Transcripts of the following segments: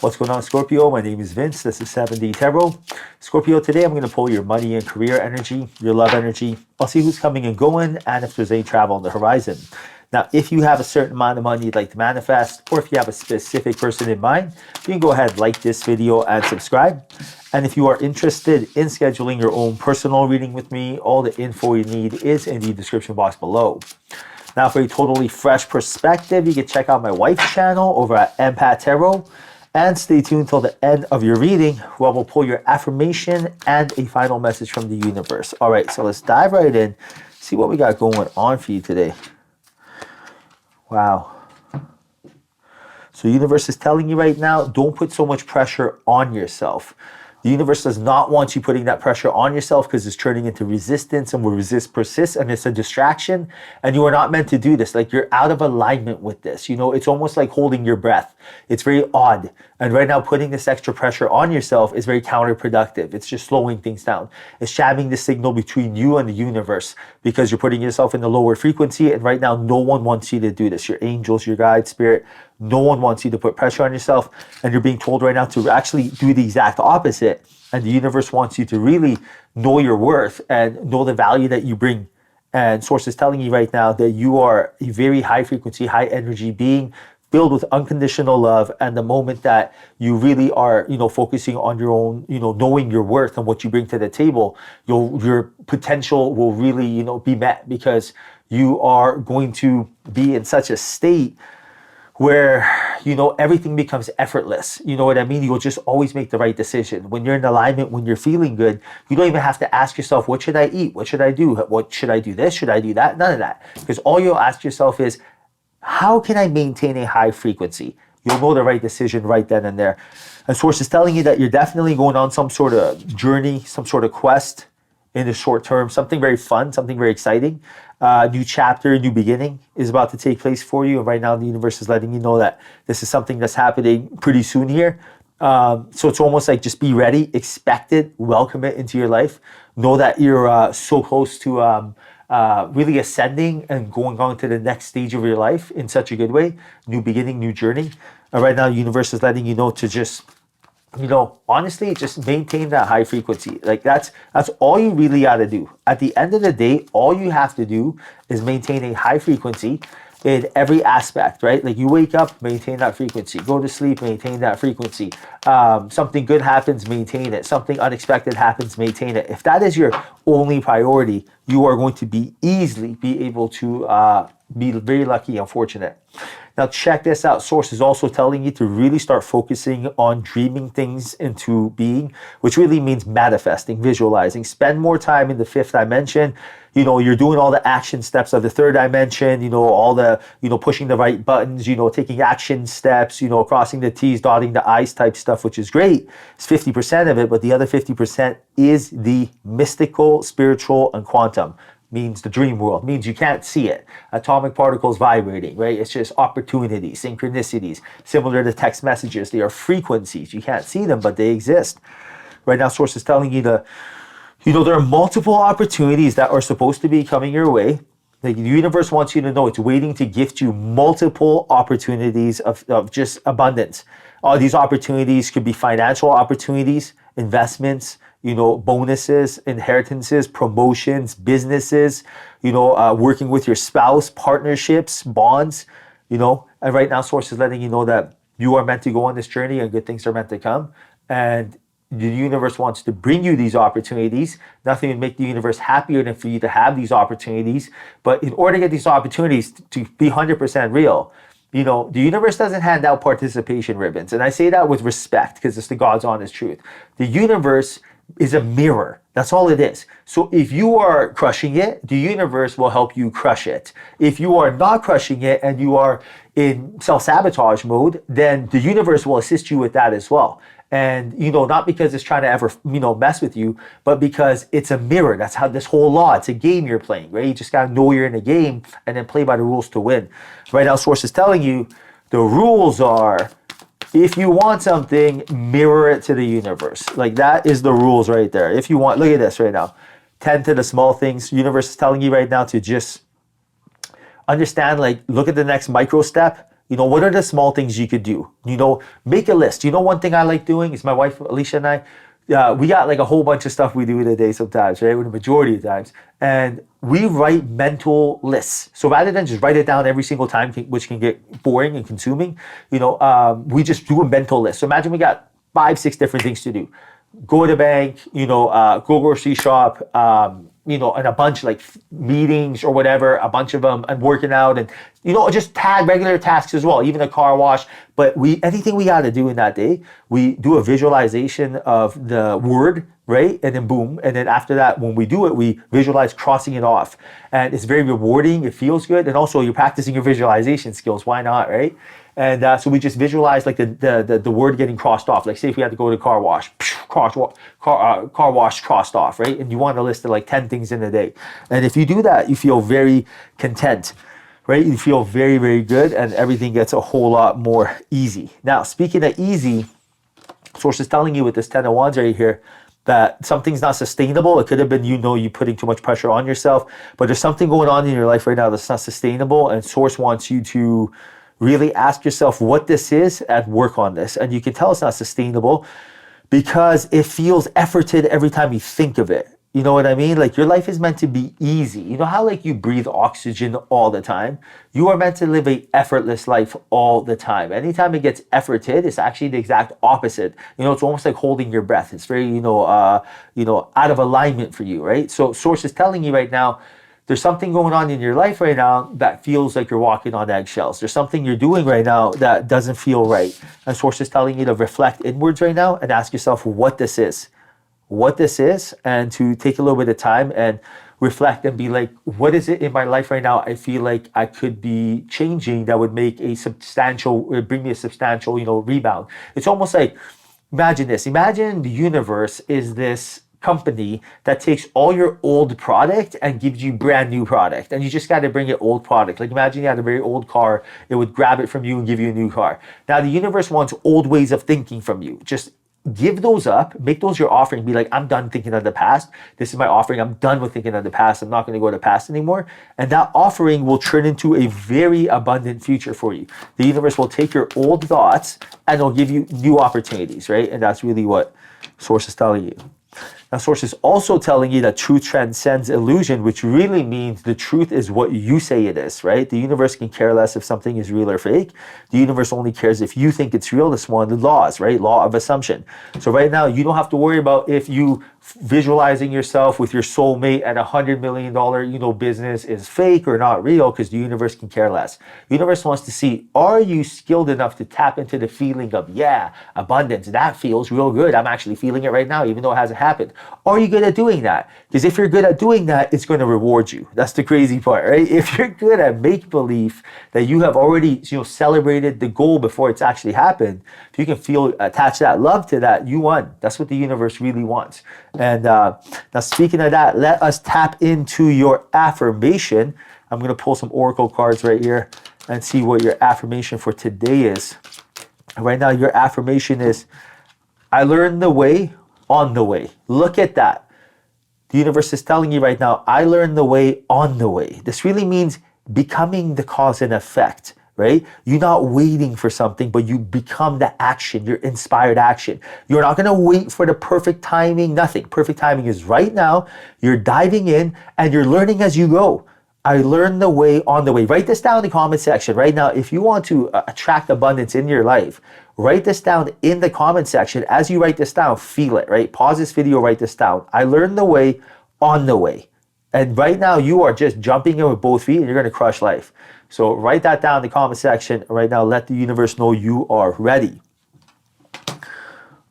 What's going on, Scorpio? My name is Vince. This is 7D Tarot. Scorpio, today I'm going to pull your money and career energy, your love energy. I'll see who's coming and going and if there's any travel on the horizon. Now, if you have a certain amount of money you'd like to manifest, or if you have a specific person in mind, you can go ahead, like this video and subscribe. And if you are interested in scheduling your own personal reading with me, all the info you need is in the description box below. Now, for a totally fresh perspective, you can check out my wife's channel over at Empath Tarot. And stay tuned till the end of your reading, where we'll pull your affirmation and a final message from the universe. All right, so let's dive right in, see what we got going on for you today. Wow. So the universe is telling you right now, don't put so much pressure on yourself. The universe does not want you putting that pressure on yourself because it's turning into resistance, and where resist persists and it's a distraction, and you are not meant to do this. Like, you're out of alignment with this. You know, it's almost like holding your breath. It's very odd. And right now, putting this extra pressure on yourself is very counterproductive. It's just slowing things down. It's jamming the signal between you and the universe because you're putting yourself in the lower frequency. And right now, no one wants you to do this. Your angels, your guides, spirit, no one wants you to put pressure on yourself. And you're being told right now to actually do the exact opposite. And the universe wants you to really know your worth and know the value that you bring. And Source is telling you right now that you are a very high frequency, high energy being, filled with unconditional love. And the moment that you really are, focusing on your own, knowing your worth and what you bring to the table, your potential will really, be met, because you are going to be in such a state where, everything becomes effortless. You know what I mean? You'll just always make the right decision. When you're in alignment, when you're feeling good, you don't even have to ask yourself, what should I eat? What should I do? What should I do this? Should I do that? None of that. Because all you'll ask yourself is, how can I maintain a high frequency? You'll know the right decision right then and there. And Source is telling you that you're definitely going on some sort of journey, some sort of quest in the short term, something very fun, something very exciting. New chapter, new beginning is about to take place for you. And right now the universe is letting you know that this is something that's happening pretty soon here. So it's almost like, just be ready, expect it, welcome it into your life. Know that you're so close to really ascending and going on to the next stage of your life in such a good way. New beginning, new journey. And right now the universe is letting you know to just, honestly, just maintain that high frequency. Like, that's all you really got to do. At the end of the day, all you have to do is maintain a high frequency in every aspect, right? Like, you wake up, maintain that frequency. Go to sleep, maintain that frequency. Something good happens, maintain it. Something unexpected happens, maintain it. If that is your only priority, you are going to be able to be very lucky and fortunate. Now, check this out. Source is also telling you to really start focusing on dreaming things into being, which really means manifesting, visualizing. Spend more time in the fifth dimension. You're doing all the action steps of the third dimension, all the, pushing the right buttons, taking action steps, crossing the T's, dotting the I's type stuff, which is great. It's 50% of it, but the other 50% is the mystical, spiritual, and quantum. Means the dream world, means you can't see it. Atomic particles vibrating, right? It's just opportunities, synchronicities, similar to text messages. They are frequencies. You can't see them, but they exist. Right now, Source is telling you there are multiple opportunities that are supposed to be coming your way. The universe wants you to know it's waiting to gift you multiple opportunities of just abundance. All these opportunities could be financial opportunities, investments, bonuses, inheritances, promotions, businesses, working with your spouse, partnerships, bonds, and right now Source is letting you know that you are meant to go on this journey and good things are meant to come. And the universe wants to bring you these opportunities. Nothing would make the universe happier than for you to have these opportunities. But in order to get these opportunities to be 100% real, the universe doesn't hand out participation ribbons. And I say that with respect because it's the God's honest truth. The universe is a mirror. That's all it is. So if you are crushing it, the universe will help you crush it. If you are not crushing it and you are in self-sabotage mode, then the universe will assist you with that as well. And, not because it's trying to ever, mess with you, but because it's a mirror. That's how this whole law, it's a game you're playing, right? You just got to know you're in a game and then play by the rules to win. Right now, Source is telling you the rules are, if you want something, mirror it to the universe. Like, that is the rules right there. If you want, look at this right now. Tend to the small things. Universe is telling you right now to just understand, like, look at the next micro step What are the small things you could do? Make a list. One thing I like doing is my wife, Alicia, and I, we got like a whole bunch of stuff we do in a day sometimes, right? The majority of times. And we write mental lists. So rather than just write it down every single time, which can get boring and consuming, we just do a mental list. So imagine we got 5, 6 different things to do. Go to the bank, go grocery shop, and a bunch like meetings or whatever, a bunch of them, and working out, and just tag regular tasks as well, even a car wash. But anything we got to do in that day, we do a visualization of the word, right? And then boom, and then after that, when we do it, we visualize crossing it off, and it's very rewarding. It feels good, and also you're practicing your visualization skills. Why not, right? And so we just visualize like the word getting crossed off. Like say if we had to go to car wash, car wash crossed off, right? And you want to list like 10 things in a day. And if you do that, you feel very content, right? You feel very, very good, and everything gets a whole lot more easy. Now, speaking of easy, Source is telling you with this 10 of Wands right here that something's not sustainable. It could have been, you putting too much pressure on yourself, but there's something going on in your life right now that's not sustainable, and Source wants you to really ask yourself what this is and work on this. And you can tell it's not sustainable because it feels efforted every time you think of it. You know what I mean? Like your life is meant to be easy. You know how like you breathe oxygen all the time? You are meant to live a effortless life all the time. Anytime it gets efforted, it's actually the exact opposite. It's almost like holding your breath. It's very, out of alignment for you, right? So Source is telling you right now, there's something going on in your life right now that feels like you're walking on eggshells. There's something you're doing right now that doesn't feel right. And Source is telling you to reflect inwards right now and ask yourself what this is. What this is, and to take a little bit of time and reflect and be like, what is it in my life right now I feel like I could be changing that would make bring me a substantial, rebound. It's almost like, imagine this. Imagine the universe is this company that takes all your old product and gives you brand new product, and you just got to bring it old product. Like imagine you had a very old car, it would grab it from you and give you a new car. Now the universe wants old ways of thinking from you. Just give those up, make those your offering. Be like, I'm done thinking of the past. This is my offering. I'm done with thinking of the past. I'm not going to go to the past anymore. And that offering will turn into a very abundant future for you. The universe will take your old thoughts and it'll give you new opportunities, right? And that's really what Source is telling you. Now, Source is also telling you that truth transcends illusion, which really means the truth is what you say it is, right? The universe can care less if something is real or fake. The universe only cares if you think it's real. That's one of the laws, right? Law of assumption. So right now, you don't have to worry about if you visualizing yourself with your soulmate at $100 million, business is fake or not real, because the universe can care less. The universe wants to see, are you skilled enough to tap into the feeling of, abundance? That feels real good. I'm actually feeling it right now, even though it hasn't happened. Are you good at doing that? Because if you're good at doing that, it's going to reward you. That's the crazy part, right? If you're good at make-believe that you have already, celebrated the goal before it's actually happened, if you can attach that love to that, you won. That's what the universe really wants. And now speaking of that, let us tap into your affirmation. I'm going to pull some oracle cards right here and see what your affirmation for today is. Right now, your affirmation is, I learned the way on the way. Look at that. The universe is telling you right now, I learned the way on the way. This really means becoming the cause and effect, right? You're not waiting for something, but you become the action, your inspired action. You're not going to wait for the perfect timing, nothing. Perfect timing is right now. You're diving in and you're learning as you go. I learned the way on the way. Write this down in the comment section right now. If you want to attract abundance in your life, write this down in the comment section. As you write this down, feel it, right? Pause this video, write this down. I learned the way on the way. And right now you are just jumping in with both feet and you're going to crush life. So write that down in the comment section right now. Let the universe know you are ready.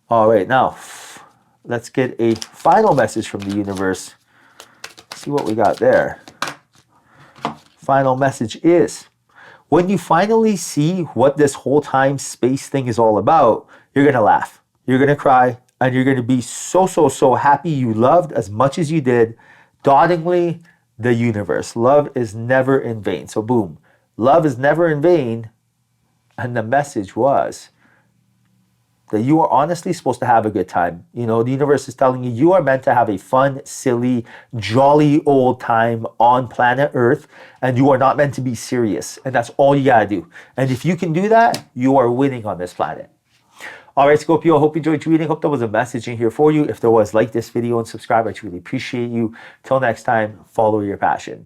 All right, now let's get a final message from the universe. See what we got there. Final message is, when you finally see what this whole time space thing is all about, you're going to laugh, you're going to cry, and you're going to be so happy you loved as much as you did. Dottingly, the universe. Love is never in vain. So boom, love is never in vain. And the message was, that you are honestly supposed to have a good time. You know, the universe is telling you you are meant to have a fun, silly, jolly old time on planet Earth, and you are not meant to be serious. And that's all you gotta do. And if you can do that, you are winning on this planet. All right, Scorpio, I hope you enjoyed your reading. Hope there was a message in here for you. If there was, like this video and subscribe. I truly appreciate you. Till next time, follow your passion.